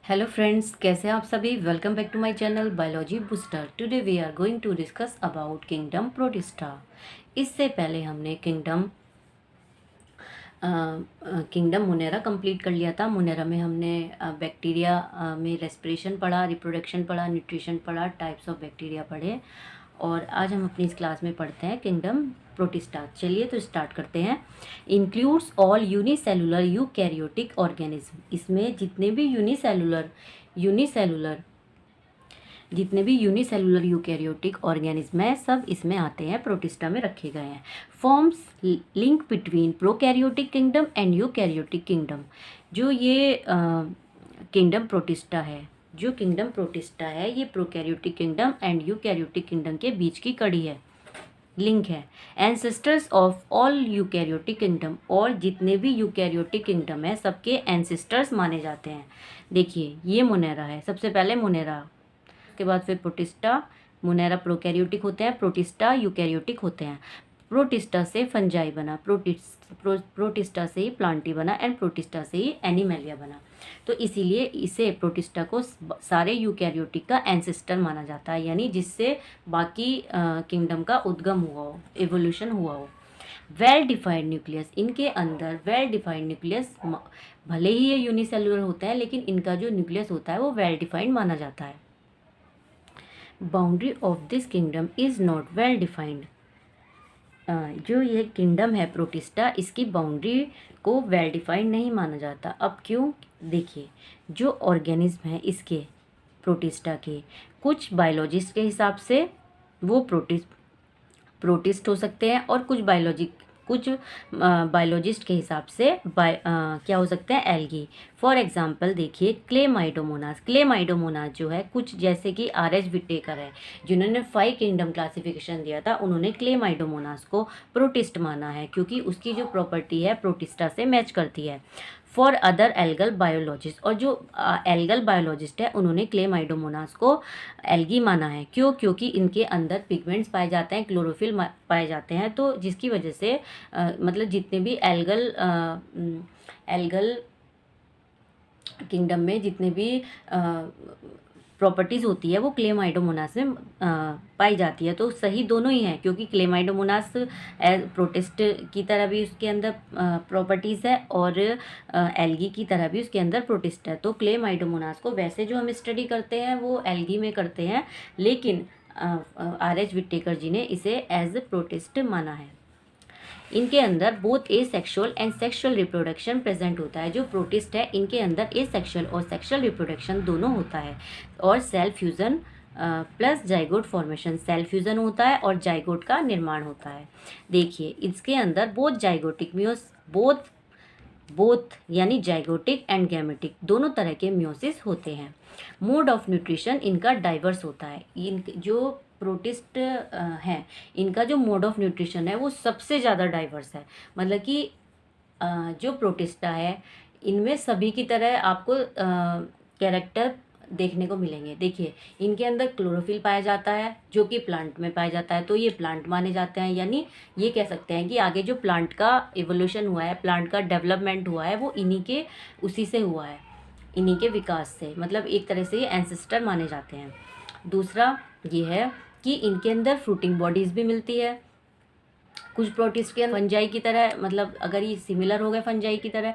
Hello friends, कैसे हैं आप सभी। Welcome back to my channel biology booster. Today we are going to discuss about kingdom protista. इससे पहले हमने किंगडम मुनेरा कंप्लीट कर लिया था। मुनेरा में हमने बैक्टीरिया में रेस्पिरेशन पढ़ा, रिप्रोडक्शन पढ़ा, न्यूट्रिशन पढ़ा, टाइप्स ऑफ बैक्टीरिया पढ़े। और आज हम अपनी इस क्लास में पढ़ते हैं किंगडम प्रोटिस्टा। चलिए तो स्टार्ट करते हैं। Includes all unicellular eukaryotic organism. इसमें जितने भी यूनिसेलुलर यूकैरियोटिक ऑर्गेनिज्म है सब इसमें आते हैं, प्रोटिस्टा में रखे गए हैं। Forms link between prokaryotic kingdom and eukaryotic kingdom. जो ये किंगडम प्रोटिस्टा है जो किंगडम प्रोटिस्टा है ये prokaryotic kingdom and eukaryotic kingdom के बीच की कड़ी है, लिंक है। Ancestors of all eukaryotic kingdom, और जितने भी यूकैरियोटिक किंगडम है सबके एंसेस्टर्स माने जाते हैं। देखिए ये मुनेरा है, सबसे पहले मुनेरा, उसके बाद फिर प्रोटिस्टा। मुनेरा प्रोकैरियोटिक होते हैं, प्रोटिस्टा यूकैरियोटिक होते हैं। प्रोटिस्टा से फंजाई बना, प्रोटिस्टा से ही प्लांटी बना, एंड प्रोटिस्टा से ही एनिमेलिया बना। तो इसीलिए इसे प्रोटिस्टा को सारे यूकैरियोटिक का एंसेस्टर माना जाता है, यानी जिससे बाकी किंगडम का उद्गम हुआ हो, एवोल्यूशन हुआ हो। वेल डिफाइंड न्यूक्लियस, इनके अंदर वेल डिफाइंड न्यूक्लियस, भले ही ये यूनिसेलुलर होता है लेकिन इनका जो न्यूक्लियस होता है वो वेल डिफाइंड माना जाता है। Boundary of this kingdom is not well defined. जो ये किंगडम है प्रोटिस्टा, इसकी बाउंड्री को वेल डिफाइंड नहीं माना जाता। अब क्यों? देखिए, जो ऑर्गेनिज्म है इसके प्रोटिस्टा के, कुछ बायोलॉजिस्ट के हिसाब से वो प्रोटिस्ट हो सकते हैं, और कुछ बायोलॉजिस्ट के हिसाब से क्या हो सकते हैं, एल्गी। फॉर एग्जांपल देखिए क्लेमाइडोमोनास जो है, कुछ जैसे कि R.H. विटेकर है जिन्होंने 5 किंगडम क्लासिफिकेशन दिया था, उन्होंने क्लेमाइडोमोनास को प्रोटिस्ट माना है क्योंकि उसकी जो प्रॉपर्टी है प्रोटिस्टा से मैच करती है। फॉर अदर एल्गल बायोलॉजिस्ट, और जो एल्गल बायोलॉजिस्ट है उन्होंने क्लेमाइडोमोनास को एल्गी माना है। क्यों? क्योंकि इनके अंदर पिगमेंट्स पाए जाते हैं, क्लोरोफिल पाए जाते हैं, तो जिसकी वजह से मतलब जितने भी एल्गल किंगडम में जितने भी प्रॉपर्टीज़ होती है वो क्लेमाइडोमोनास में पाई जाती है। तो सही दोनों ही हैं, क्योंकि क्लेमाइडोमोनास प्रोटिस्ट की तरह भी उसके अंदर प्रॉपर्टीज़ है, और एल्गी की तरह भी उसके अंदर प्रोटिस्ट है। तो क्लेमाइडोमोनास को वैसे जो हम स्टडी करते हैं वो एल्गी में करते हैं, लेकिन R.H. विटेकर जी ने इसे एज प्रोटिस्ट माना है। इनके अंदर both asexual and sexual reproduction present होता है। जो प्रोटिस्ट है इनके अंदर ए सेक्शुअल और सेक्शुअल रिप्रोडक्शन दोनों होता है, और cell fusion plus zygote formation, cell fusion होता है और जाइगोट का निर्माण होता है। देखिए इसके अंदर बोथ यानी जाइगोटिक एंड गैमेटिक दोनों तरह के म्योसिस होते हैं। मोड ऑफ न्यूट्रिशन इनका डाइवर्स होता है। जो प्रोटिस्ट हैं इनका जो मोड ऑफ न्यूट्रिशन है वो सबसे ज़्यादा डाइवर्स है। मतलब कि जो प्रोटिस्टा है इनमें सभी की तरह आपको कैरेक्टर देखने को मिलेंगे। देखिए इनके अंदर क्लोरोफिल पाया जाता है जो कि प्लांट में पाया जाता है, तो ये प्लांट माने जाते हैं। यानी ये कह सकते हैं कि आगे जो प्लांट का इवोल्यूशन हुआ है, प्लांट का डेवलपमेंट हुआ है, वो उसी से हुआ है, इन्हीं के विकास से। मतलब एक तरह से ये एंसेस्टर माने जाते हैं। दूसरा ये है कि इनके अंदर फ्रूटिंग बॉडीज़ भी मिलती है। कुछ प्रोटिस्ट के अंदर फंजाई की तरह, मतलब अगर ये सिमिलर हो गए फंजाई की तरह,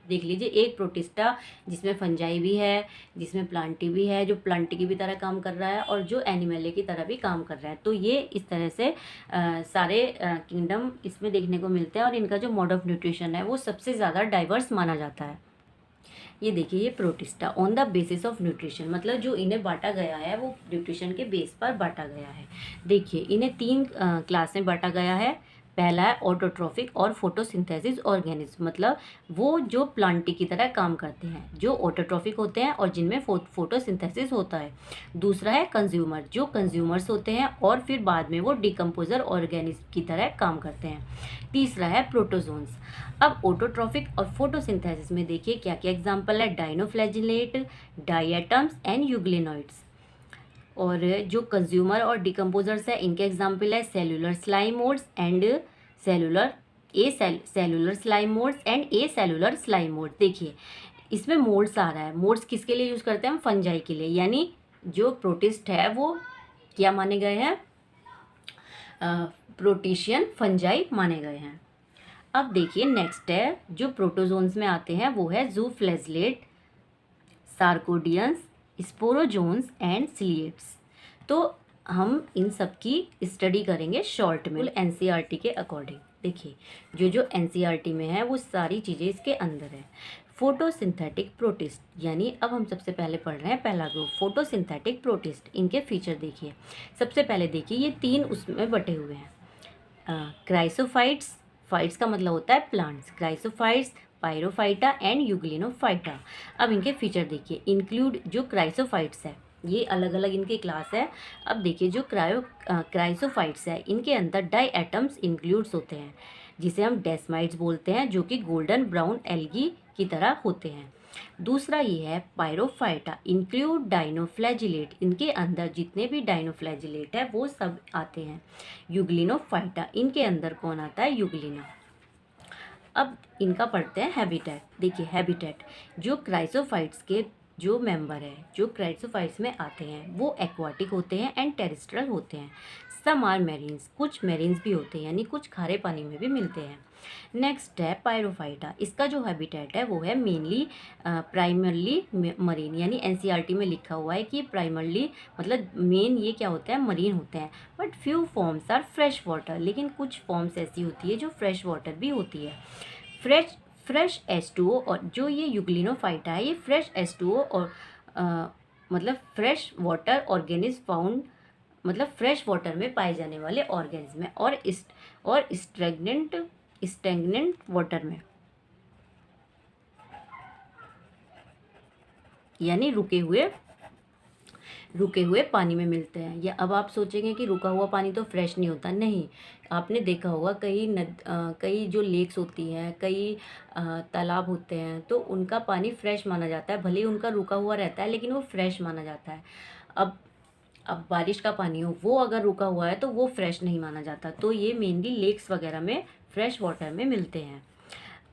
देख लीजिए एक प्रोटिस्टा जिसमें फंजाई भी है, जिसमें प्लांटी भी है, जो प्लांटी की भी तरह काम कर रहा है, और जो एनिमले की तरह भी काम कर रहा है। तो ये इस तरह से सारे किंगडम इसमें देखने को मिलते हैं, और इनका जो मोड ऑफ न्यूट्रिशन है वो सबसे ज़्यादा डाइवर्स माना जाता है। ये देखिए ये protista on the basis of nutrition, मतलब जो इन्हें बांटा गया है वो न्यूट्रिशन के बेस पर बांटा गया है। देखिए इन्हें 3 क्लास में बांटा गया है। पहला है ऑटोट्रॉफिक और फोटोसिंथेसिस ऑर्गेनिज्म, मतलब वो जो प्लांटी की तरह काम करते हैं, जो ऑटोट्रॉफिक होते हैं और जिनमें फोटोसिंथेसिस होता है। दूसरा है कंज्यूमर, जो कंज्यूमर्स होते हैं और फिर बाद में वो डिकम्पोजर ऑर्गेनिज्म की तरह काम करते हैं। तीसरा है प्रोटोजोन्स। अब ऑटोट्रॉफिक और फोटोसिंथेसिस में देखिए क्या क्या एग्जाम्पल है, डाइनोफ्लैजिलेट, डाइएटम्स एंड यूग्लिनॉइड्स। और जो कंज्यूमर और डिकम्पोजर्स है इनके एग्जाम्पल है cellular slime modes and cellular slime modes and A cellular slime modes. देखिए इसमें मोड्स आ रहा है। मोड्स किसके लिए यूज़ करते हैं हम? फंजाई के लिए, यानी जो प्रोटिस्ट है वो क्या माने गए हैं? प्रोटिशियन फंजाई माने गए हैं। अब देखिए नेक्स्ट है जो प्रोटोजोन्स में आते हैं वो है जूफ्लैजिलेट, सार्कोडियंस, स्पोरोजोन्स एंड सिलिएट्स। तो हम इन सब की स्टडी करेंगे शॉर्ट में एनसीईआरटी के अकॉर्डिंग। देखिए जो एनसीईआरटी में है वो सारी चीज़ें इसके अंदर है। फोटोसिंथेटिक प्रोटिस्ट, यानी अब हम सबसे पहले पढ़ रहे हैं पहला ग्रुप फोटोसिंथेटिक प्रोटिस्ट। इनके फीचर देखिए। सबसे पहले देखिए ये 3 उसमें बटे हुए हैं। क्राइसोफाइट्स, फाइट्स का मतलब होता है प्लांट्स, क्राइसोफाइट्स, पायरोफाइटा एंड यूग्लिनोफाइटा। अब इनके फीचर देखिए। इंक्लूड जो क्राइसोफाइट्स है ये अलग अलग इनकी क्लास है। अब देखिए जो क्राइसोफाइट्स है इनके अंदर डाई एटम्स इंक्लूड्स होते हैं जिसे हम डेस्माइट्स बोलते हैं, जो कि गोल्डन ब्राउन एल्गी की तरह होते हैं। दूसरा ये है पायरोफाइटा, इंक्लूड डाइनोफ्लैजिलेट, इनके अंदर जितने भी डाइनोफ्लैजिलेट है वो सब आते हैं। यूग्लिनोफाइटा, इनके अंदर कौन आता है? यूग्लिना। अब इनका पढ़ते हैं हैबिटेट। देखिए हैबिटेट, जो क्राइसोफाइट्स के जो मेंबर है जो क्राइसोफाइट्स में आते हैं वो एक्वाटिक होते हैं एंड टेरेस्ट्रियल होते हैं। सम आर मेरीन्स, कुछ मेरीन्स भी होते हैं यानी कुछ खारे पानी में भी मिलते हैं। नेक्स्ट है पायरोफाइटा, इसका जो हैबिटेट है वो है मेनली प्राइमरली मरीन, यानी एनसीईआरटी में लिखा हुआ है कि प्राइमरली मतलब मेन ये क्या होता है? मरीन होते हैं। But few forms are fresh water, लेकिन कुछ फॉर्म्स ऐसी होती है जो फ्रेश वाटर भी होती है। फ्रेश H2O, और जो ये यूग्लिनोफाइटा है ये फ्रेश H2O और मतलब फ्रेश वाटर ऑर्गेनिज्म फाउंड, मतलब फ्रेश वाटर में पाए जाने वाले ऑर्गेनिज्म है, और स्टेगनेंट वाटर में, यानी रुके हुए पानी में मिलते हैं। या अब आप सोचेंगे कि रुका हुआ पानी तो फ्रेश नहीं होता। नहीं, आपने देखा होगा कई जो लेक्स होती हैं, कई तालाब होते हैं तो उनका पानी फ्रेश माना जाता है, भले ही उनका रुका हुआ रहता है लेकिन वो फ्रेश माना जाता है। अब बारिश का पानी हो वो अगर रुका हुआ है तो वो फ्रेश नहीं माना जाता। तो ये मेनली लेक्स वगैरह में फ्रेश वाटर में मिलते हैं।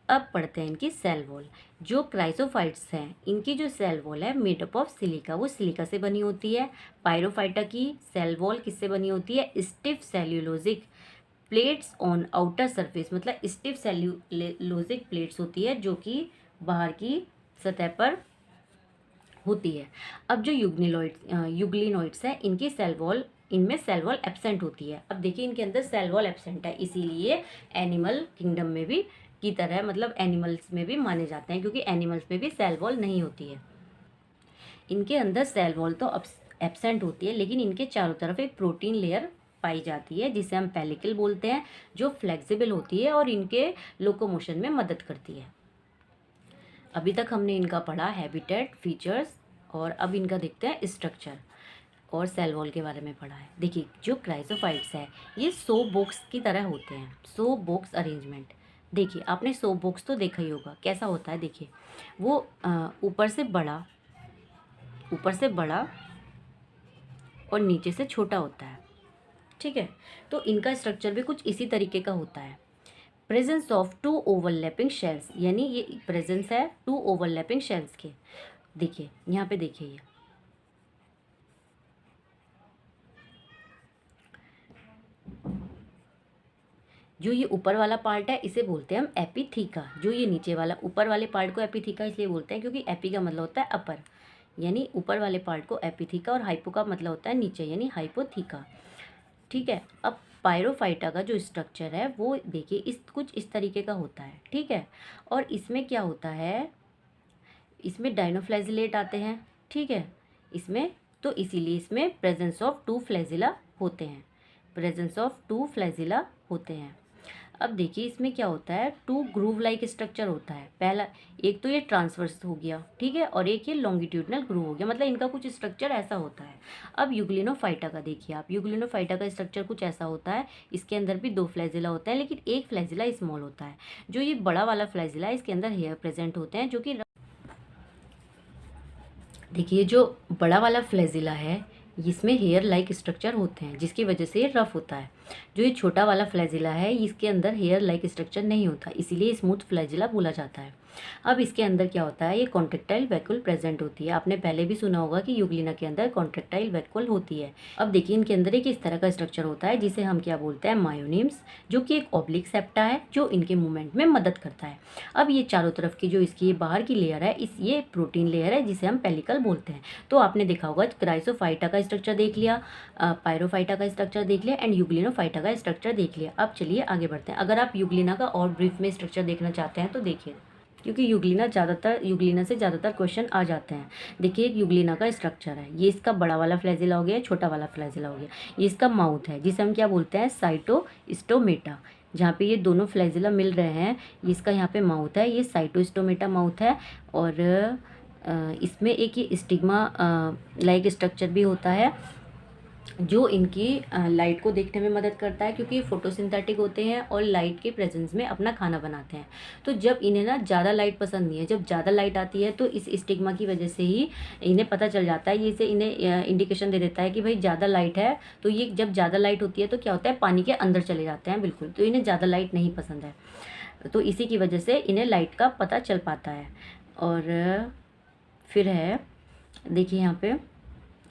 अब पढ़ते हैं इनकी सेल वॉल। जो क्राइसोफाइट्स हैं इनकी जो सेल वॉल है मेडअप ऑफ सिलिका, वो सिलिका से बनी होती है। पायरोफाइटा की सेल वॉल किससे बनी होती है? Stiff cellulosic plates on outer surface, मतलब स्टिफ सेल्यूलोजिक प्लेट्स होती है जो कि बाहर की सतह पर होती है। अब जो यूग्लिनोइड्स हैं इनकी सेल वॉल, इनमें सेल वॉल एब्सेंट होती है। अब देखिए इनके अंदर सेल वॉल एब्सेंट है, इसीलिए एनिमल किंगडम में भी की तरह मतलब एनिमल्स में भी माने जाते हैं, क्योंकि एनिमल्स में भी सेल वॉल नहीं होती है। इनके अंदर सेल वॉल तो एब्सेंट होती है, लेकिन इनके चारों तरफ एक प्रोटीन लेयर पाई जाती है जिसे हम पेलिकल बोलते हैं, जो फ्लेक्सिबल होती है और इनके लोकोमोशन में मदद करती है। अभी तक हमने इनका पढ़ा हैबिटेट, फीचर्स, और अब इनका देखते हैं स्ट्रक्चर और सेल वॉल के बारे में पढ़ा है। देखिए जो क्राइसोफाइट्स है ये सोप बॉक्स की तरह होते हैं, सोप बॉक्स अरेंजमेंट। देखिए आपने सोप बॉक्स तो देखा ही होगा, कैसा होता है? देखिए वो ऊपर से बड़ा और नीचे से छोटा होता है, ठीक है। तो इनका स्ट्रक्चर भी कुछ इसी तरीके का होता है। प्रेजेंस ऑफ 2 ओवरलैपिंग शेल्स, यानी ये प्रेजेंस है 2 ओवरलैपिंग शेल्स के। देखिए यहाँ पे देखिए ये जो ये ऊपर वाला पार्ट है इसे बोलते हैं हम एपिथीका। जो ये नीचे वाला ऊपर वाले पार्ट को एपिथीका इसलिए बोलते हैं क्योंकि एपी का मतलब होता है अपर, यानी ऊपर वाले पार्ट को एपिथीका, और हाइपो का मतलब होता है नीचे, यानी हाइपोथीका, ठीक है। अब पायरोफाइटा का जो स्ट्रक्चर है वो देखिए कुछ इस तरीके का होता है, ठीक है। और इसमें क्या होता है? इसमें डाइनोफ्लैजिलेट आते हैं, ठीक है। इसमें तो इसीलिए इसमें प्रेजेंस ऑफ 2 फ्लैजिला होते हैं, होते हैं। अब देखिए इसमें क्या होता है? 2 ग्रूव लाइक स्ट्रक्चर होता है। पहला एक तो ये ट्रांसवर्स हो गया, ठीक है, और एक ये लॉन्गिट्यूडनल ग्रूव हो गया, मतलब इनका कुछ स्ट्रक्चर ऐसा होता है। अब यूग्लिनोफाइटा का देखिए आप, यूग्लिनोफाइटा का स्ट्रक्चर कुछ ऐसा होता है। इसके अंदर भी 2 फ्लैजिला होता है, लेकिन एक फ्लैजिला स्मॉल होता है। जो ये बड़ा वाला फ्लैजिला है इसके अंदर हेयर प्रेजेंट होते हैं, जो कि देखिए जो बड़ा वाला फ्लैजिला है इसमें हेयर लाइक स्ट्रक्चर होते हैं, जिसकी वजह से ये रफ होता है। जो ये छोटा वाला फ्लैजिला है इसके अंदर हेयर लाइक स्ट्रक्चर नहीं होता, इसीलिए स्मूथ फ्लैजिला बोला जाता है। अब इसके अंदर क्या होता है, ये कॉन्ट्रेक्टाइल वैक्यूल प्रेजेंट होती है। आपने पहले भी सुना होगा कि यूग्लिना के अंदर कॉन्ट्रेक्टाइल वैक्यूल होती है। अब देखिए इनके अंदर एक इस तरह का स्ट्रक्चर होता है जिसे हम क्या बोलते हैं, मायोनिम्स, जो कि एक ऑब्लिक सेप्टा है जो इनके मूवमेंट में मदद करता है। अब ये चारों तरफ की जो इसकी बाहर की लेयर है, ये प्रोटीन लेयर है जिसे हम पेलिकल बोलते हैं। तो आपने देखा होगा क्राइसोफाइटा का स्ट्रक्चर देख लिया, पायरोफाइटा का स्ट्रक्चर देख लिया एंड यूग्लिनोफाइटा का स्ट्रक्चर देख लिया। अब चलिए आगे बढ़ते हैं। अगर आप यूग्लिना का और ब्रीफ में स्ट्रक्चर देखना चाहते हैं तो देखिए, क्योंकि यूग्लिना से ज़्यादातर क्वेश्चन आ जाते हैं। देखिए एक यूग्लिना का स्ट्रक्चर है, ये इसका बड़ा वाला फ्लैजिला हो गया, छोटा वाला फ्लैजिला हो गया। ये इसका माउथ है जिसे हम क्या बोलते हैं, साइटोस्टोमेटा। जहाँ पे ये दोनों फ्लैजिला मिल रहे हैं, ये इसका यहाँ पे माउथ है, ये साइटोस्टोमेटा माउथ है। और इसमें एक ये स्टिग्मा लाइक स्ट्रक्चर भी होता है जो इनकी लाइट को देखने में मदद करता है, क्योंकि ये फोटोसिंथेटिक होते हैं और लाइट के प्रेजेंस में अपना खाना बनाते हैं। तो जब इन्हें ना ज़्यादा लाइट पसंद नहीं है, जब ज़्यादा लाइट आती है तो इस स्टिग्मा की वजह से ही इन्हें पता चल जाता है, ये से इन्हें इंडिकेशन दे देता है कि भाई ज़्यादा लाइट है। तो ये जब ज़्यादा लाइट होती है तो क्या होता है, पानी के अंदर चले जाते हैं बिल्कुल। तो इन्हें ज़्यादा लाइट नहीं पसंद है, तो इसी की वजह से इन्हें लाइट का पता चल पाता है। और फिर है, देखिए यहाँ पे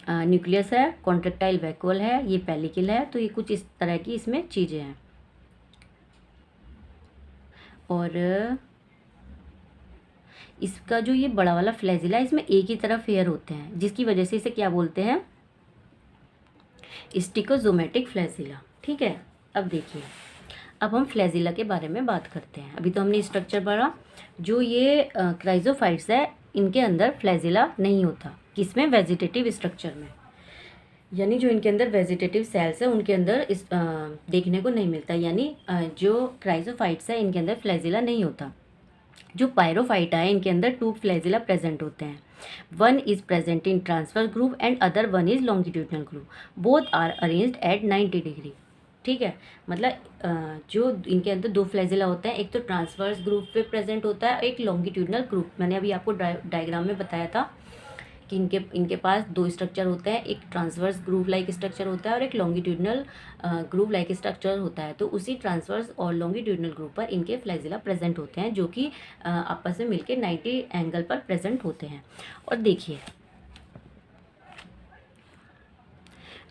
न्यूक्लियस है, कॉन्ट्रेक्टाइल वैक्यूल है, ये पेलिकल है। तो ये कुछ इस तरह की इसमें चीज़ें हैं। और इसका जो ये बड़ा वाला फ्लैजिला है, इसमें एक ही तरफ हेयर होते हैं, जिसकी वजह से इसे क्या बोलते हैं, स्टिकोजोमेटिक फ्लैजिला। ठीक है। अब देखिए, अब हम फ्लैजिला के बारे में बात करते हैं। अभी तो हमने स्ट्रक्चर पढ़ा। जो ये क्राइजोफाइट्स है, इनके अंदर फ्लैजिला नहीं होता। किसमें, वेजिटेटिव स्ट्रक्चर में, यानी जो इनके अंदर वेजिटेटिव सेल्स है उनके अंदर इस देखने को नहीं मिलता। यानी जो क्राइजोफाइट्स है इनके अंदर फ्लैजिला नहीं होता। जो पायरोफाइटा है इनके अंदर 2 फ्लैजिला प्रेजेंट होते हैं। One is present in transverse groove and other one is longitudinal groove. Both are arranged at 90 degree. ठीक है, मतलब जो इनके अंदर 2 फ्लैजिला होते हैं, एक तो ट्रांसवर्स ग्रूव पे प्रेजेंट होता है, एक लॉन्गिट्यूडनल ग्रूव। मैंने अभी आपको डायग्राम में बताया था कि इनके पास 2 स्ट्रक्चर होते हैं, एक ट्रांसवर्स ग्रूव लाइक स्ट्रक्चर होता है और एक लॉन्गिट्यूडनल ग्रूव लाइक स्ट्रक्चर होता है। तो उसी ट्रांसवर्स और लॉन्गिट्यूडनल ग्रूव पर इनके फ्लैजिला प्रेजेंट होते हैं, जो कि आपस में मिलकर 90 एंगल पर प्रेजेंट होते हैं। और देखिए,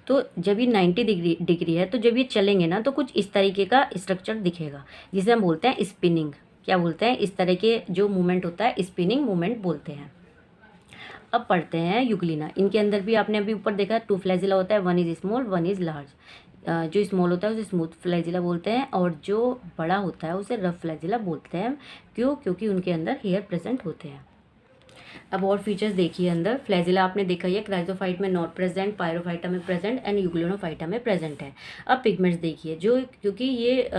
तो जब ये 90 डिग्री है, तो जब ये चलेंगे ना तो कुछ इस तरीके का स्ट्रक्चर दिखेगा, जिसे हम बोलते हैं स्पिनिंग। क्या बोलते हैं, इस तरह के जो मूवमेंट होता है स्पिनिंग मूवमेंट बोलते हैं। अब पढ़ते हैं यूग्लिना। इनके अंदर भी आपने अभी ऊपर देखा 2 फ्लैजिला होता है, one is small one is large. जो स्मॉल होता है उसे स्मूथ फ्लैजिला बोलते हैं और जो बड़ा होता है उसे रफ फ्लैजिला बोलते हैं। क्यों, क्योंकि उनके अंदर हेयर प्रेजेंट होते हैं। अब और फीचर्स देखिए, अंदर फ्लैजिला आपने देखा ही है, क्राइजोफाइट में नॉट प्रेजेंट, पायरोफाइटा में प्रेजेंट एंड यूग्लिनोफाइटा में प्रेजेंट है। अब पिगमेंट्स देखिए, जो क्योंकि ये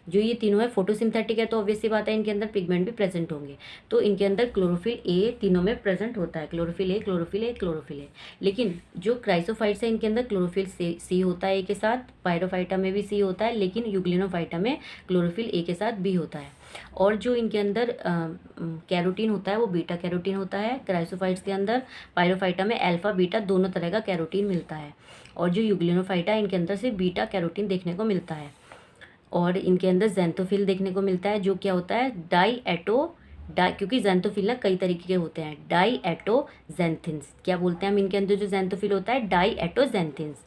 जो ये तीनों है फोटोसिंथेटिक है, तो ऑब्वियस सी बात है इनके अंदर पिगमेंट भी प्रेजेंट होंगे। तो इनके अंदर क्लोरोफिल ए तीनों में प्रेजेंट होता है, chlorophyll a chlorophyll a chlorophyll a. लेकिन जो क्राइसोफाइट्स है इनके अंदर क्लोरोफिल सी होता है ए के साथ, पायरोफाइटा में भी सी होता है, लेकिन यूग्लिनोफाइटा में क्लोरोफिल ए के साथ बी होता है। और जो इनके अंदर कैरोटीन होता है वो बीटा कैरोटीन होता है क्राइसोफाइट्स के अंदर। पायरोफाइटा में अल्फा बीटा दोनों तरह का कैरोटीन मिलता है। और जो यूग्लिनोफाइटा इनके अंदर से बीटा कैरोटीन देखने को मिलता है। और इनके अंदर ज़ैंथोफिल देखने को मिलता है, जो क्या होता है क्योंकि ज़ैंथोफिल ना कई तरीके के होते हैं, डाईएटोज़ैंथिन्स। क्या बोलते हैं हम इनके अंदर जो ज़ैंथोफिल होता है, डाईएटोज़ैंथिन्स।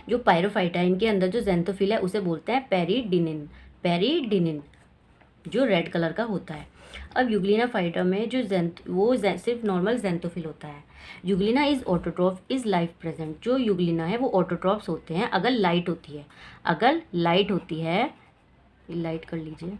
जो पायरोफाइटा है इनके अंदर जो ज़ैंथोफिल है उसे बोलते हैं पेरिडिनिन, जो रेड कलर का होता है। अब यूग्लिना फाइटा में जो सिर्फ नॉर्मल ज़ैंथोफिल होता है। Euglena is autotroph is life present. जो यूग्लिना है वो ऑटोट्रॉफ्स होते हैं अगर लाइट होती है। लाइट कर लीजिए।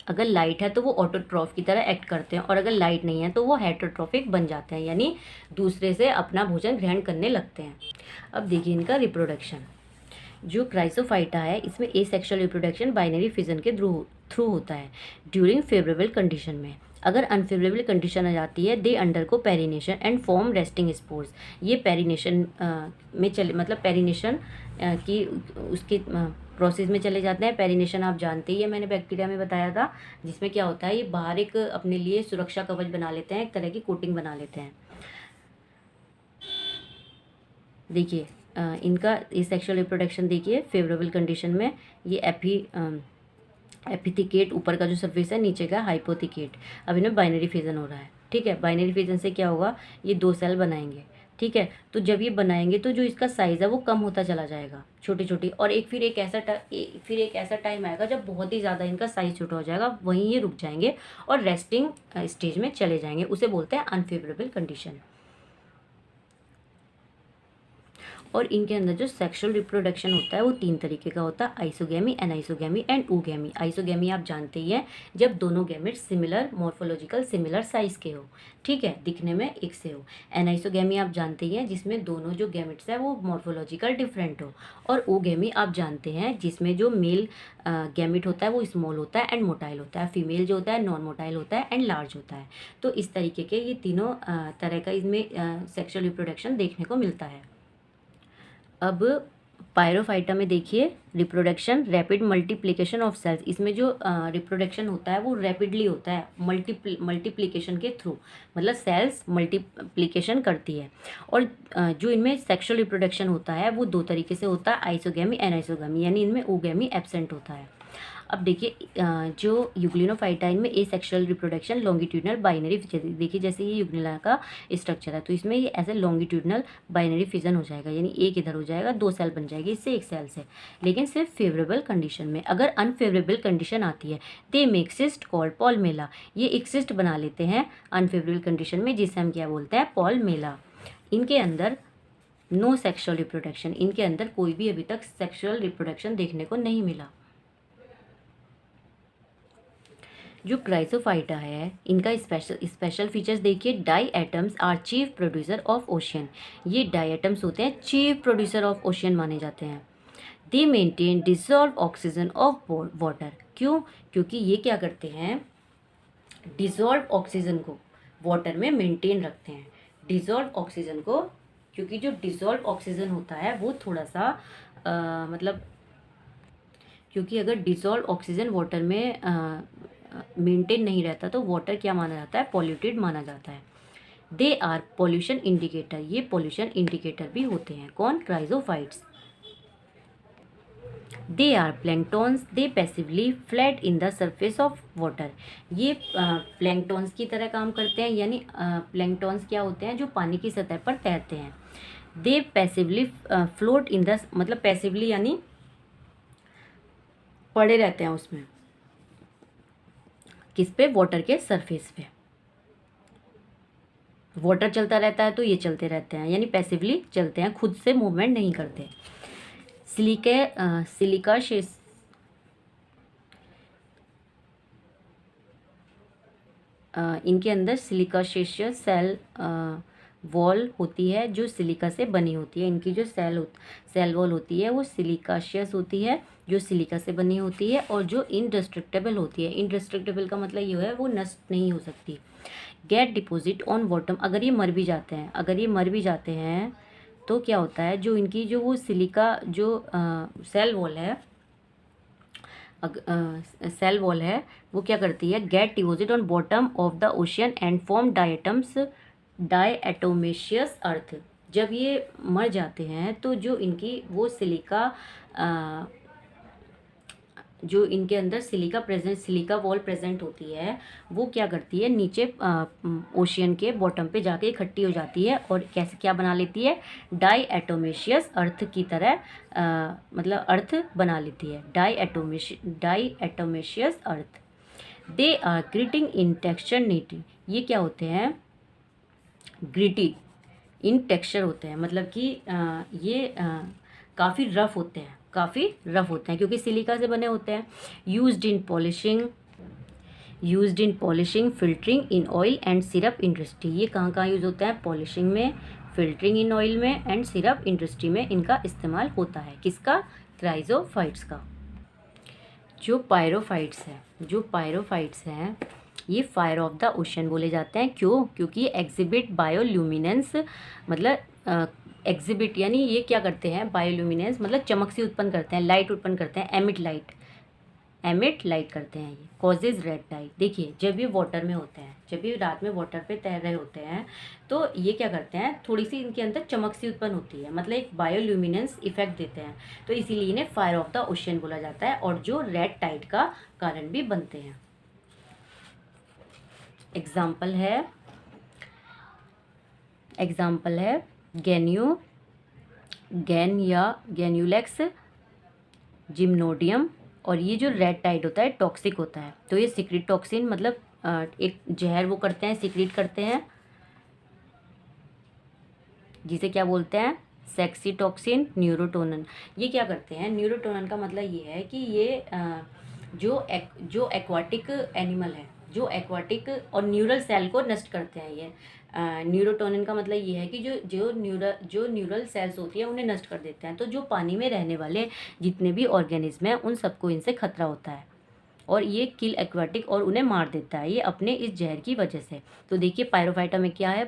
अगर लाइट है तो वो ऑटोट्रॉफ की तरह एक्ट करते हैं, और अगर लाइट नहीं है तो वो हेटरोट्रॉफिक बन जाते हैं, यानी दूसरे से अपना भोजन ग्रहण करने लगते हैं। अब देखिए इनका रिप्रोडक्शन। जो क्राइसोफाइटा है इसमें एसेक्सुअल रिप्रोडक्शन बाइनरी फिजन के थ्रू होता है ड्यूरिंग फेवरेबल कंडीशन में। अगर अनफेवरेबल कंडीशन आ जाती है, they undergo perennation and form resting spores. ये पेरिनेशन में चले, मतलब पेरिनेशन की उसके प्रोसेस में चले जाते हैं। पेरिनेशन आप जानते ही है, मैंने बैक्टीरिया में बताया था, जिसमें क्या होता है ये बाहर एक अपने लिए सुरक्षा कवच बना लेते हैं, एक तरह की कोटिंग बना लेते हैं। देखिए इनका ये सेक्सुअल रिप्रोडक्शन देखिए, फेवरेबल कंडीशन में ये एपिथिकेट ऊपर का जो सरफेस है, नीचे का हाइपोथिकेट। अब इनमें बाइनरी फिजन हो रहा है, ठीक है। बाइनरी फिजन से क्या होगा, ये 2 सेल बनाएंगे, ठीक है। तो जब ये बनाएंगे तो जो इसका साइज़ है वो कम होता चला जाएगा, छोटी छोटी, और फिर एक ऐसा टाइम आएगा जब बहुत ही ज़्यादा इनका साइज़ छोटा हो जाएगा, वहीं ये रुक जाएंगे और रेस्टिंग स्टेज में चले जाएंगे। उसे बोलते हैं अनफेवरेबल कंडीशन। और इनके अंदर जो सेक्सुअल रिप्रोडक्शन होता है वो 3 तरीके का होता है, आइसोगेमी, एनाइसोगेमी एंड ऊगेमी। आइसोगेमी आप जानते ही हैं, जब दोनों gametes similar morphological similar size के हो, ठीक है, दिखने में एक से हो। एनाइसोगेमी आप जानते ही हैं, जिसमें दोनों जो गैमेट्स है वो मॉर्फोलॉजिकल डिफरेंट हो। और ऊगेमी आप जानते हैं, जिसमें जो मेल गैमेट होता है वो स्मॉल होता है एंड मोटाइल होता है, फीमेल जो होता है नॉन मोटाइल होता है एंड लार्ज होता है। तो इस तरीके के ये तीनों तरह का इसमें सेक्सुअल रिप्रोडक्शन देखने को मिलता है। अब पायरोफाइटा में देखिए, reproduction rapid multiplication of cells. इसमें जो रिप्रोडक्शन होता है वो रैपिडली होता है, मल्टीप्लिकेशन के थ्रू, मतलब सेल्स मल्टीप्लिकेशन करती है। और जो इनमें सेक्सुअल रिप्रोडक्शन होता है वो 2 तरीके से होता है, आइसोगेमी, एनाइसोगेमी, यानी इनमें ऊगेमी एब्सेंट होता है। अब देखिए, जो यूग्लिनोफाइटा में ए सेक्सुअल रिप्रोडक्शन लॉन्गिट्यूडनल बाइनरी, देखिए जैसे ये यूग्लिना का स्ट्रक्चर है, तो इसमें ये ऐसे लॉन्गिट्यूडनल बाइनरी फिजन हो जाएगा, यानी एक इधर हो जाएगा, 2 सेल बन जाएगी इससे, एक सेल से, लेकिन सिर्फ फेवरेबल कंडीशन में। अगर अनफेवरेबल कंडीशन आती है, they make cyst called palmella, ये एक सिस्ट बना लेते हैं अनफेवरेबल कंडीशन में, जिसे हम क्या बोलते हैं, पॉल मेला। इनके अंदर नो सेक्सुअल रिप्रोडक्शन, इनके अंदर कोई भी अभी तक सेक्सुअल रिप्रोडक्शन देखने को नहीं मिला। जो क्राइसोफाइटा है, इनका स्पेशल फीचर्स देखिए, diatoms are chief producer of ocean. ये डाई एटम्स होते हैं चीफ प्रोड्यूसर ऑफ ओशियन माने जाते हैं। They maintain dissolve oxygen of water. क्यों? क्योंकि ये क्या करते हैं, डिसॉल्व ऑक्सीजन को वाटर में मेंटेन रखते हैं। डिसॉल्व ऑक्सीजन को, क्योंकि जो डिसॉल्व ऑक्सीजन होता है वो थोड़ा सा मतलब, क्योंकि अगर डिसॉल्व ऑक्सीजन वाटर में मेंटेन नहीं रहता तो वाटर क्या माना जाता है, पॉल्यूटेड माना जाता है। दे आर पॉल्यूशन इंडिकेटर, ये पॉल्यूशन इंडिकेटर भी होते हैं। कौन? Chrysophytes. They are planktons, they passively float in the surface of water. ये प्लैंक्टॉन्स की तरह काम करते हैं, यानी प्लैंक्टॉन्स क्या होते हैं, जो पानी की सतह पर तैरते हैं। दे पैसिवली फ्लोट इन द, मतलब पैसिवली यानी पड़े रहते हैं उसमें, किस पे, वाटर के सरफेस पे। वाटर चलता रहता है तो ये चलते रहते हैं, यानी पैसिवली चलते हैं, खुद से मूवमेंट नहीं करते। सिलिकाशियस, इनके अंदर सिलिकाशियस सेल वॉल होती है, जो सिलिका से बनी होती है। इनकी जो सेल वॉल होती है वो सिलिकाशियस होती है, जो सिलिका से बनी होती है, और जो इनडिस्ट्रक्टेबल होती है। इनडिस्ट्रक्टेबल का मतलब ये है वो नष्ट नहीं हो सकती। गेट डिपॉजिट ऑन बॉटम, अगर ये मर भी जाते हैं तो क्या होता है, जो इनकी जो वो सिलिका जो सेल वॉल है वो क्या करती है, get deposit on bottom of the ocean and form diatomaceous earth. जब ये मर जाते हैं तो जो इनकी वो सिलिका जो इनके अंदर सिलिका वॉल प्रेजेंट होती है, वो क्या करती है, नीचे ओशियन के बॉटम पे जाके इकट्ठी हो जाती है और कैसे क्या बना लेती है, डायएटोमेशियस अर्थ की तरह मतलब अर्थ बना लेती है, diatomaceous earth. They are gritting in texture नीटी, ये क्या होते हैं, ग्रिटी इन टेक्सचर होते हैं, मतलब कि ये काफ़ी रफ होते हैं, क्योंकि सिलिका से बने होते हैं। Used in polishing, filtering in oil and syrup industry. ये कहाँ यूज़ होता है, पॉलिशिंग में, फिल्टरिंग इन ऑयल में एंड सिरप इंडस्ट्री में इनका इस्तेमाल होता है। किसका? क्राइजोफाइट्स का। जो पायरोफाइट्स हैं ये फायर ऑफ द ओशन बोले जाते हैं। क्यों? क्योंकि एग्जिबिट बायोल्यूमिनेंस, मतलब एग्जिबिट यानी ये क्या करते हैं, बायोल्यूमिनेंस मतलब चमक सी उत्पन्न करते हैं, लाइट उत्पन्न करते हैं, एमिट लाइट, एमिट लाइट करते हैं। ये कॉजेज रेड लाइट। देखिए जब ये वाटर में होते हैं, जब ये रात में वाटर पे तैर रहे होते हैं तो ये क्या करते हैं, थोड़ी सी इनके अंदर चमक सी उत्पन्न होती है, मतलब एक बायोल्यूमिनेंस इफेक्ट देते हैं, तो इसीलिए इन्हें फायर ऑफ द ओशियन बोला जाता है और जो रेड टाइड का कारण भी बनते हैं। एग्जाम्पल है गैन या गैन्यूलेक्स, जिम्नोडियम। और ये जो रेड टाइड होता है टॉक्सिक होता है, तो ये सीक्रेट टॉक्सिन मतलब एक जहर वो करते हैं, सीक्रेट करते हैं, जिसे क्या बोलते हैं, सेक्सी टॉक्सिन, न्यूरोटोनन। ये क्या करते हैं, न्यूरोटोनन का मतलब ये है कि ये जो एक्वाटिक एनिमल है, जो एक्वाटिक और न्यूरल सेल को नष्ट करते हैं। ये न्यूरोटोनिन का मतलब ये है कि जो न्यूरल सेल्स होती है उन्हें नष्ट कर देते हैं। तो जो पानी में रहने वाले जितने भी ऑर्गेनिज्म हैं उन सबको इनसे खतरा होता है और ये किल एक्वाटिक और उन्हें मार देता है, ये अपने इस जहर की वजह से। तो देखिए पायरोफाइटा में क्या है,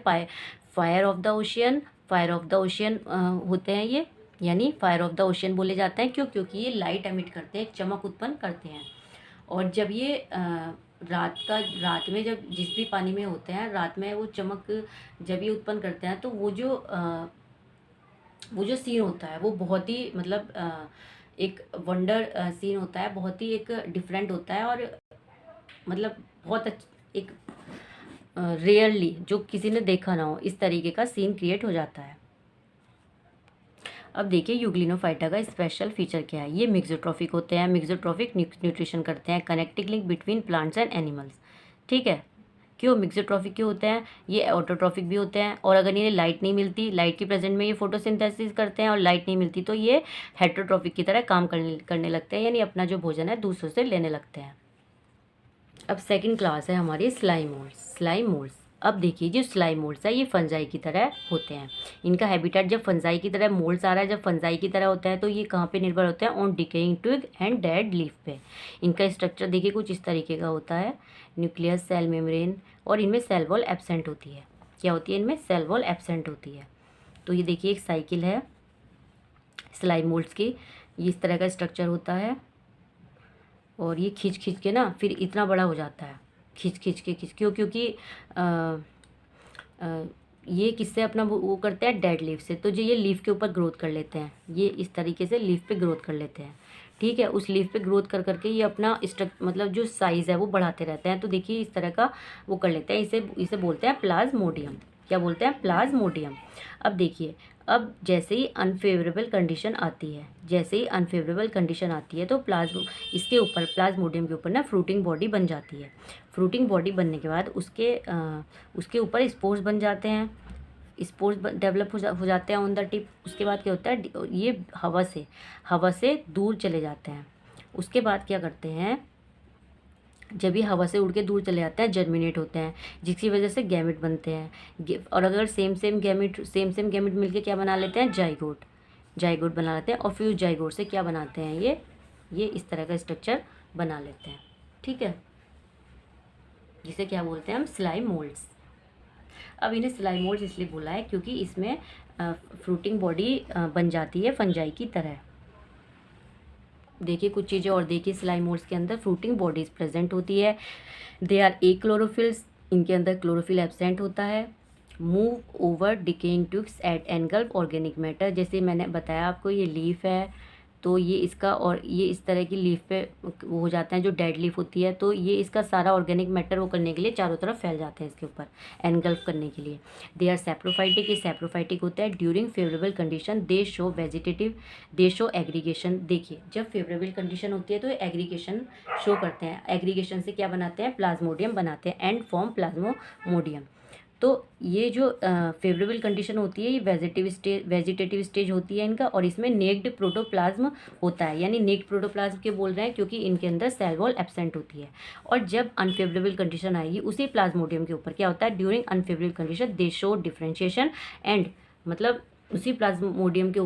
fire of the ocean, fire of the ocean होते हैं ये, यानी फायर ऑफ द ओशियन बोले जाते हैं। क्यों? क्योंकि ये लाइट एमिट करते हैं, चमक उत्पन्न करते हैं। और जब ये रात में जब जिस भी पानी में होते हैं, रात में वो चमक जब ये उत्पन्न करते हैं तो वो जो सीन होता है वो बहुत ही मतलब एक वंडर सीन होता है, बहुत ही एक डिफरेंट होता है और मतलब बहुत एक रेयरली जो किसी ने देखा ना हो इस तरीके का सीन क्रिएट हो जाता है। अब देखिए यूग्लिनोफाइटा का स्पेशल फीचर क्या है। ये मिक्सोट्रॉफिक होते हैं, मिक्सोट्रॉफिक न्यूट्रिशन करते हैं, connecting link between plants and animals. ठीक है, क्यों मिक्सोट्रॉफिक क्यों होते हैं, ये ऑटोट्रॉफिक भी होते हैं। और अगर इन्हें लाइट नहीं मिलती, लाइट की प्रेजेंट में ये फोटोसिंथेसिस करते हैं और लाइट नहीं मिलती तो ये हेटरोट्रॉफिक की तरह काम करने लगते हैं, यानी अपना जो भोजन है दूसरों से लेने लगते हैं। अब सेकंड क्लास है हमारी स्लाइम मोल्ड्स। अब देखिए जो स्लाइम मोल्ड्स है ये फंजाई की तरह होते हैं। इनका हैबिटेट जब फंजाई की तरह मोल्ड्स आ रहा है, जब फंजाई की तरह होता है तो ये कहाँ पे निर्भर होते हैं, on decaying twig and dead leaf पे। इनका स्ट्रक्चर देखिए कुछ इस तरीके का होता है, न्यूक्लियस, सेल मेम्ब्रेन, और इनमें सेल वॉल एब्सेंट होती है। क्या होती है इनमें, सेल वॉल एब्सेंट होती है। तो ये देखिए एक साइकिल है स्लाइम मोल्ड्स की, ये इस तरह का स्ट्रक्चर होता है और ये खींच के ना फिर इतना बड़ा हो जाता है, खींच क्यों, क्योंकि ये किससे अपना वो करते हैं, डेड लीफ से। तो जो ये लीफ के ऊपर ग्रोथ कर लेते हैं, ये इस तरीके से लीफ पे ग्रोथ कर लेते हैं। ठीक है, उस लीफ पे ग्रोथ कर करके ये अपना मतलब जो साइज़ है वो बढ़ाते रहते हैं। तो देखिए इस तरह का वो कर लेते हैं, इसे बोलते हैं प्लाज्मोडियम। क्या बोलते हैं, प्लाज्मोडियम। अब देखिए, अब जैसे ही अनफेवरेबल कंडीशन आती है, तो इसके ऊपर प्लाज्मोडियम के ऊपर ना फ्रूटिंग बॉडी बन जाती है। फ्रूटिंग बॉडी बनने के बाद उसके ऊपर स्पोर्स बन जाते हैं, स्पोर्स डेवलप हो जाते हैं ऑन द टिप। उसके बाद क्या होता है, ये हवा से दूर चले जाते हैं। उसके बाद क्या करते हैं, जब ये हवा से उड़ के दूर चले जाते हैं, जर्मिनेट होते हैं, जिसकी वजह से गैमेट बनते हैं। और अगर सेम गैमेट मिलके क्या बना लेते हैं, जाइगोट बना लेते हैं। और फिर जाइगोट से क्या बनाते हैं, ये इस तरह का स्ट्रक्चर बना लेते हैं। ठीक है, जिसे क्या बोलते हैं हम, स्लाइम मोल्ड्स। अब इन्हें स्लाइम मोल्ड्स इसलिए बोला है क्योंकि इसमें फ्रूटिंग बॉडी बन जाती है फंजाई की तरह। देखिए कुछ चीज़ें और देखिए, स्लाइम मोल्ड्स के अंदर फ्रूटिंग बॉडीज प्रेजेंट होती है। दे आर क्लोरोफिल्स, इनके अंदर क्लोरोफिल एब्सेंट होता है। Move over decaying twigs at engulf organic matter, जैसे मैंने बताया आपको ये लीफ है तो ये इसका, और ये इस तरह की लीफ पे वो हो जाते हैं जो डेड लीफ होती है, तो ये इसका सारा ऑर्गेनिक मैटर वो करने के लिए चारों तरफ फैल जाते हैं इसके ऊपर, एनगल्फ करने के लिए। दे आर सैप्रोफाइटिक, ये सैप्रोफाइटिक होता है। ड्यूरिंग फेवरेबल कंडीशन दे शो एग्रीगेशन। देखिए जब फेवरेबल कंडीशन होती है तो ये एग्रीगेशन शो करते हैं। एग्रीगेशन से क्या बनाते हैं, प्लाज्मोडियम बनाते हैं एंड फॉर्म प्लाज्मोडियम। तो ये जो फेवरेबल कंडीशन होती है ये वेजिटेटिव स्टेज होती है इनका, और इसमें नेक्ड प्रोटोप्लाज्म होता है, यानी नेक्ड प्रोटोप्लाज्म के बोल रहे हैं क्योंकि इनके अंदर सेल वॉल एब्सेंट होती है। और जब अनफेवरेबल कंडीशन आएगी उसी प्लाज्मोडियम के ऊपर क्या होता है, during unfavourable condition they show differentiation and, मतलब उसी प्लाज्मोडियम के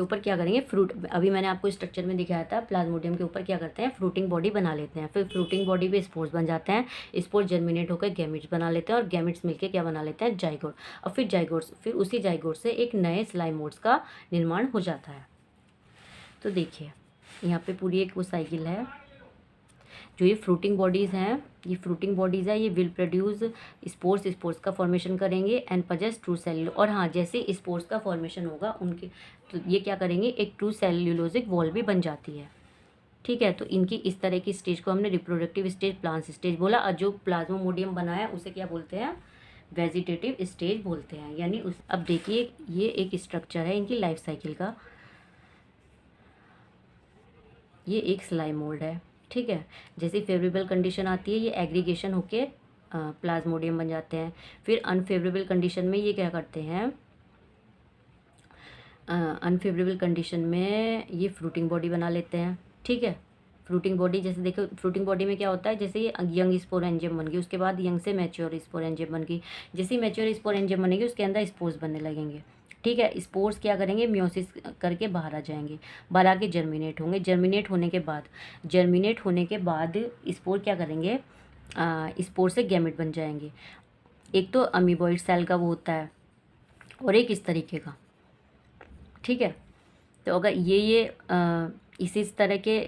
ऊपर क्या करेंगे, फ्रूट। अभी मैंने आपको स्ट्रक्चर में दिखाया था, प्लाज्मोडियम के ऊपर क्या करते हैं, फ्रूटिंग बॉडी बना लेते हैं। फिर फ्रूटिंग बॉडी पे स्पोर्स बन जाते हैं, स्पोर्स जर्मिनेट होकर गैमेट्स बना लेते हैं और गैमेट्स मिलके क्या बना लेते हैं, जाइगोट। और फिर उसी जाइगोट से एक नए स्लाइम मोड्स का निर्माण हो जाता है। तो देखिए यहाँ पे पूरी एक वो साइकिल है। जो ये फ्रूटिंग बॉडीज़ हैं, ये फ्रूटिंग बॉडीज़ है, ये विल प्रोड्यूस स्पोर्स, स्पोर्स का फॉर्मेशन करेंगे एंड पजेस ट्रू सेल। और हाँ, जैसे स्पोर्स का फॉर्मेशन होगा उनके, तो ये क्या करेंगे, एक ट्रू सेल्यूलोजिक वॉल भी बन जाती है। ठीक है, तो इनकी इस तरह की स्टेज को हमने रिप्रोडक्टिव स्टेज, प्लांट स्टेज बोला। और जो प्लाज्मोडियम बना है उसे क्या बोलते हैं, वेजिटेटिव स्टेज बोलते हैं। यानी उस, अब देखिए ये एक स्ट्रक्चर है इनकी लाइफ साइकिल का। ये एक स्लाइम मोल्ड है। ठीक है, जैसे फेवरेबल कंडीशन आती है ये एग्रीगेशन होके प्लाज्मोडियम बन जाते हैं। फिर अनफेवरेबल कंडीशन में ये क्या करते हैं, अनफेवरेबल कंडीशन में ये फ्रूटिंग बॉडी बना लेते हैं। ठीक है, फ्रूटिंग बॉडी, जैसे देखो फ्रूटिंग बॉडी में क्या होता है, जैसे ये यंग स्पोरेंजियम बन गई, उसके बाद यंग से मैच्योर स्पोरेंजियम बन गई। जैसे मैच्योर स्पोरेंजियम बनेगी उसके अंदर स्पोर्स बनने लगेंगे। ठीक है, स्पोर्स क्या करेंगे, म्योसिस करके बाहर आ जाएंगे, बाहर आके जर्मिनेट होंगे। जर्मिनेट होने के बाद स्पोर क्या करेंगे, स्पोर से गैमेट बन जाएंगे। एक तो अमीबॉइड सेल का वो होता है और एक इस तरीके का। ठीक है, तो अगर ये इसी तरह के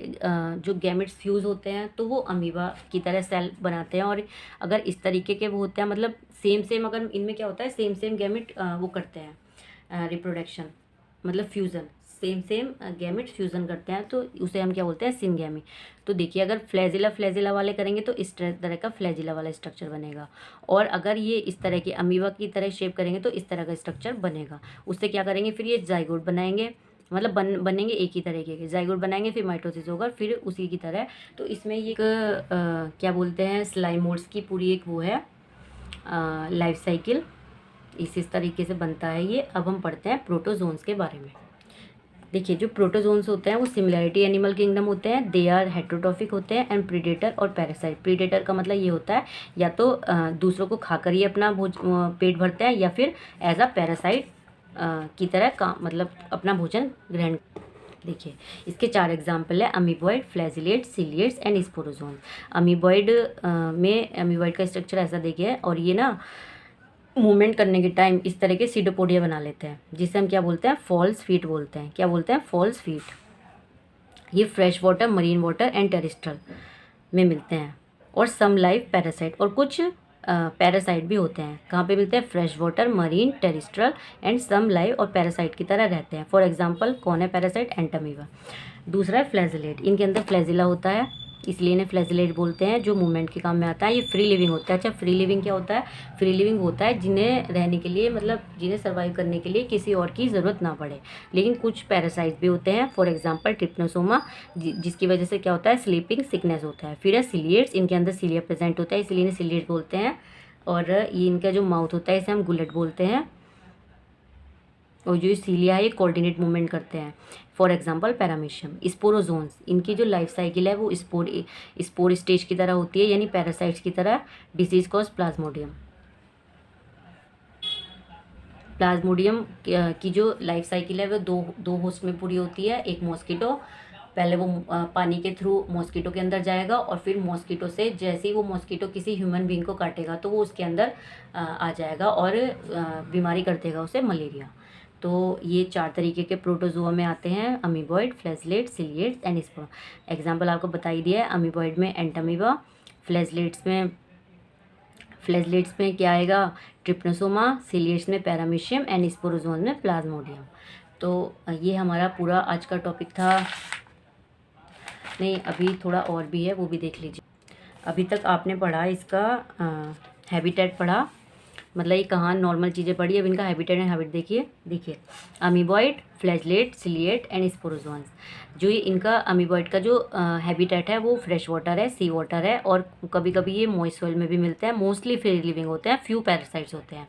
जो गैमेट्स फ्यूज़ होते हैं तो वो अमीबा की तरह सेल बनाते हैं। और अगर इस तरीके के वो होते हैं, मतलब सेम अगर इनमें क्या होता है, सेम गैमेट वो करते हैं रिप्रोडक्शन, मतलब फ्यूज़न, सेम गैमेट फ्यूज़न करते हैं, तो उसे हम क्या बोलते हैं, सिनगैमी। तो देखिए अगर फ्लैजिला वाले करेंगे तो इस तरह का फ्लैजिला वाला स्ट्रक्चर बनेगा। और अगर ये इस तरह के अमीबा की तरह शेप करेंगे तो इस तरह का स्ट्रक्चर बनेगा। उससे क्या करेंगे, फिर ये जाइगोट बनाएंगे, मतलब बनेंगे एक ही तरीके के जाइगोट बनाएंगे, फिर माइटोसिस होगा, फिर उसी की तरह। तो इसमें ये क्या बोलते हैं, स्लाइम मोल्ड्स की पूरी एक वो है लाइफ साइकिल, इस तरीके से बनता है ये। अब हम पढ़ते हैं प्रोटोजोन्स के बारे में। देखिए जो प्रोटोजोन्स होते हैं वो सिमिलैरिटी एनिमल किंगडम होते हैं, दे आर हेट्रोट्रॉफिक होते हैं एंड प्रीडेटर और पैरासाइट। प्रीडेटर का मतलब ये होता है या तो दूसरों को खाकर ही अपना पेट भरते हैं, या फिर एज अ पैरासाइट की तरह का, मतलब अपना भोजन ग्रहण। देखिए इसके 4 एग्जाम्पल है, amoeboid, flagellate, ciliates and sporozoan. Amoeboid में अमीबॉइड का स्ट्रक्चर ऐसा देखिए, और ये ना मूवमेंट करने के टाइम इस तरह के सीडोपोडिया बना लेते हैं, जिसे हम क्या बोलते हैं, फॉल्स फीट बोलते हैं। क्या बोलते हैं, फॉल्स फीट। ये fresh water, marine water and terrestrial में मिलते हैं। और सम लाइव पैरासाइट, और कुछ पैरासाइट भी होते हैं। कहाँ पे मिलते हैं, fresh water, marine, terrestrial and some live, और पैरासाइट की तरह रहते हैं। फॉर एग्जांपल कौन है पैरासाइट, एंटामीबा। दूसरा है फ्लैजिलेट, इनके अंदर फ्लैजिला होता है, इसलिए इन्हें फ्लैजिलेट बोलते हैं, जो मूवमेंट के काम में आता है। ये फ्री लिविंग होता है। अच्छा, फ्री लिविंग क्या होता है, फ्री लिविंग होता है जिन्हें रहने के लिए, मतलब जिन्हें सर्वाइव करने के लिए किसी और की ज़रूरत ना पड़े। लेकिन कुछ पैरासाइट्स भी होते हैं, फॉर एग्जांपल ट्रिप्नोसोमा, जिसकी वजह से क्या होता है, स्लीपिंग सिकनेस होता है। फिर है सिलिएट्स, इनके अंदर सिलिया प्रेजेंट होता है, इसलिए इन्हें सिलिएट बोलते हैं। और ये इनका जो माउथ होता है इसे हम गुलेट बोलते हैं। और जो सीलिया है ये कोऑर्डिनेट मूवमेंट करते हैं। For example paramecium. स्पोरोजोन्स, इनकी जो लाइफ साइकिल है वो स्पोर स्टेज की तरह होती है, यानी पैरासाइट्स की तरह। Disease cause Plasmodium. प्लाज्मोडियम की जो लाइफ साइकिल है वो दो होस्ट में पूरी होती है। एक मॉस्किटो, पहले वो पानी के थ्रू मॉस्किटो के अंदर जाएगा, और फिर मॉस्किटो से जैसे ही वो मॉस्किटो किसी ह्यूमन बीइंग को काटेगा तो वो उसके अंदर आ जाएगा और बीमारी कर देगा उसे, मलेरिया। तो ये 4 तरीके के प्रोटोजोआ में आते हैं, amoeboid, flagellate, ciliates and spore. Example आपको बता ही दिया है, अमीबॉइड में एंटामीबा, फ्लैजिलेट्स में क्या आएगा, ट्रिप्नोसोमा, सिलिएट्स में पैरामीशियम एंड स्पोरोजोन्स में प्लाज्मोडियम। तो ये हमारा पूरा आज का टॉपिक था। नहीं, अभी थोड़ा और भी है, वो भी देख लीजिए। अभी तक आपने पढ़ा इसका हैबिटेट पढ़ा, मतलब ये कहाँ नॉर्मल चीज़ें पढ़ी। अब इनका हैबिटेट एंड हैबिट देखिए अमीबॉइड, फ्लैजिलेट, सिलिएट एंड स्पोरोजोन्स। जो ये इनका अमीबॉइड का जो हैबिटेट है वो फ्रेश वाटर है, सी वाटर है, और कभी कभी ये मॉइस्ट सॉइल में भी मिलते हैं। मोस्टली फ्री लिविंग होते हैं, फ्यू पैरासाइट्स होते हैं।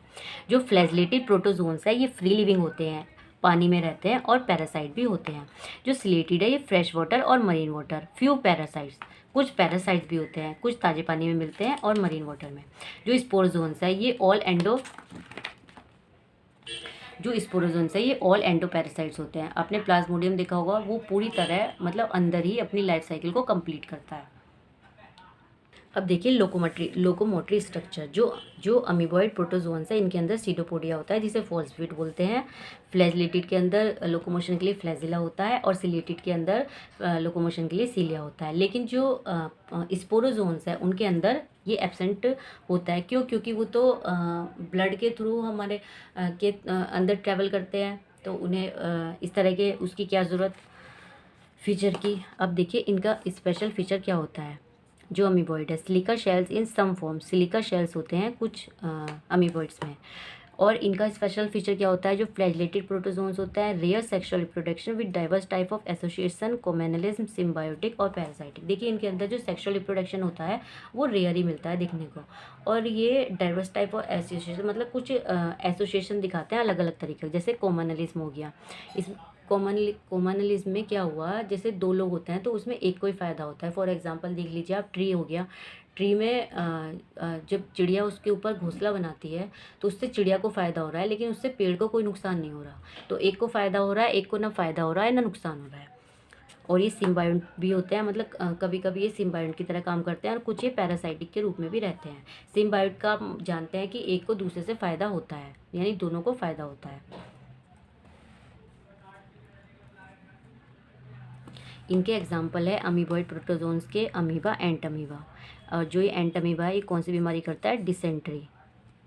जो फ्लैजिलेटेड प्रोटोजोन्स है ये फ्री लिविंग होते हैं, पानी में रहते हैं, और पैरासाइट भी होते हैं। जो सिलेटेड है ये फ्रेश वाटर और मरीन वाटर, फ्यू पैरासाइट्स, कुछ पैरासाइट्स भी होते हैं, कुछ ताजे पानी में मिलते हैं और मरीन वाटर में। जो स्पोरोजोन्स है ये ऑल एंडो पैरासाइट्स होते हैं। आपने प्लाज्मोडियम देखा होगा, वो पूरी तरह मतलब अंदर ही अपनी लाइफ साइकिल को कंप्लीट करता है। अब देखिए लोकोमोटरी स्ट्रक्चर, जो अमीबॉइड प्रोटोजोन्स है इनके अंदर सीडोपोडिया होता है जिसे फॉल्सफिड बोलते हैं। फ्लैजिलेटेड के अंदर लोकोमोशन के लिए फ्लैजिला होता है और सिलेटेड के अंदर लोकोमोशन के लिए सीलिया होता है। लेकिन जो स्पोरोजोन्स है उनके अंदर ये एब्सेंट होता है। क्यों? क्योंकि वो तो ब्लड के थ्रू हमारे अंदर ट्रैवल करते हैं, तो उन्हें इस तरह के उसकी क्या ज़रूरत फीचर की। अब देखिए इनका स्पेशल फीचर क्या होता है। जो अमीबॉइड है, सिलिका शेल्स इन सम फॉर्म, सिलिका शेल्स होते हैं कुछ अमीबॉइड्स में। और इनका स्पेशल फीचर क्या होता है, जो फ्लैजिलेटेड प्रोटोजोन्स होता है, rare sexual reproduction with diverse type of association, commensalism, symbiotic और पैरासाइटिक। देखिए इनके अंदर जो सेक्सुअल रिप्रोडक्शन होता है वो रेयर ही मिलता है देखने को। और ये डाइवर्स टाइप ऑफ एसोसिएशन मतलब कुछ एसोसिएशन दिखाते हैं अलग अलग तरीके, जैसे कोमेनलिज्म हो गया। इस कोमनलिज्म में क्या हुआ, जैसे दो लोग होते हैं तो उसमें एक को ही फ़ायदा होता है। फॉर एग्जांपल देख लीजिए आप, ट्री हो गया। ट्री में जब चिड़िया उसके ऊपर घोंसला बनाती है तो उससे चिड़िया को फ़ायदा हो रहा है, लेकिन उससे पेड़ को कोई नुकसान नहीं हो रहा। तो एक को फ़ायदा हो रहा है, एक को ना फ़ायदा हो रहा है ना नुकसान हो रहा है। और ये सिम्बायोंट भी होते हैं, मतलब कभी कभी ये सिम्बायोंट की तरह काम करते हैं और कुछ ये पैरासाइटिक के रूप में भी रहते हैं। सिम्बायोट का आप जानते हैं कि एक को दूसरे से फ़ायदा होता है, यानी दोनों को फ़ायदा होता है। इनके एग्जाम्पल है अमीबॉइड प्रोटोजोन्स के अमीबा, एंटअमीबा। और जो ये एंटअमीबा है ये कौन सी बीमारी करता है, डिसेंट्री,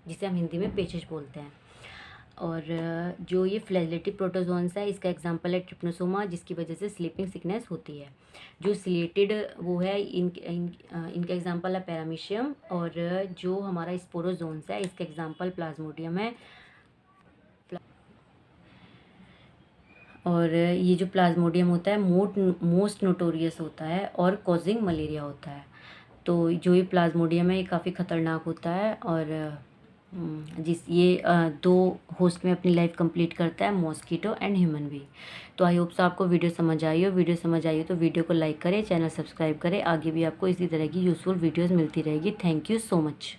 जिसे हम हिंदी में पेचिश बोलते हैं। और जो ये फ्लैजिलेटेड प्रोटोजोन्स है इसका एग्जांपल है ट्रिप्नोसोमा, जिसकी वजह से स्लीपिंग सिकनेस होती है। जो सिलेटेड वो है इनका एग्जांपल है पैरामीशियम। और जो हमारा स्पोरोजोन्स है इसका एग्जांपल प्लाज्मोडियम है। और ये जो प्लाज्मोडियम होता है मोस्ट नोटोरियस होता है और कॉजिंग मलेरिया होता है। तो जो ये प्लाज्मोडियम है ये काफ़ी ख़तरनाक होता है। और जिस ये दो होस्ट में अपनी लाइफ कंप्लीट करता है, मॉस्कीटो एंड ह्यूमन बीइंग। तो आई होप सो आपको वीडियो समझ आई हो। वीडियो समझ आई हो तो वीडियो को लाइक करें, चैनल सब्सक्राइब करें। आगे भी आपको इसी तरह की यूज़फुल वीडियोज़ मिलती रहेगी। Thank you so much.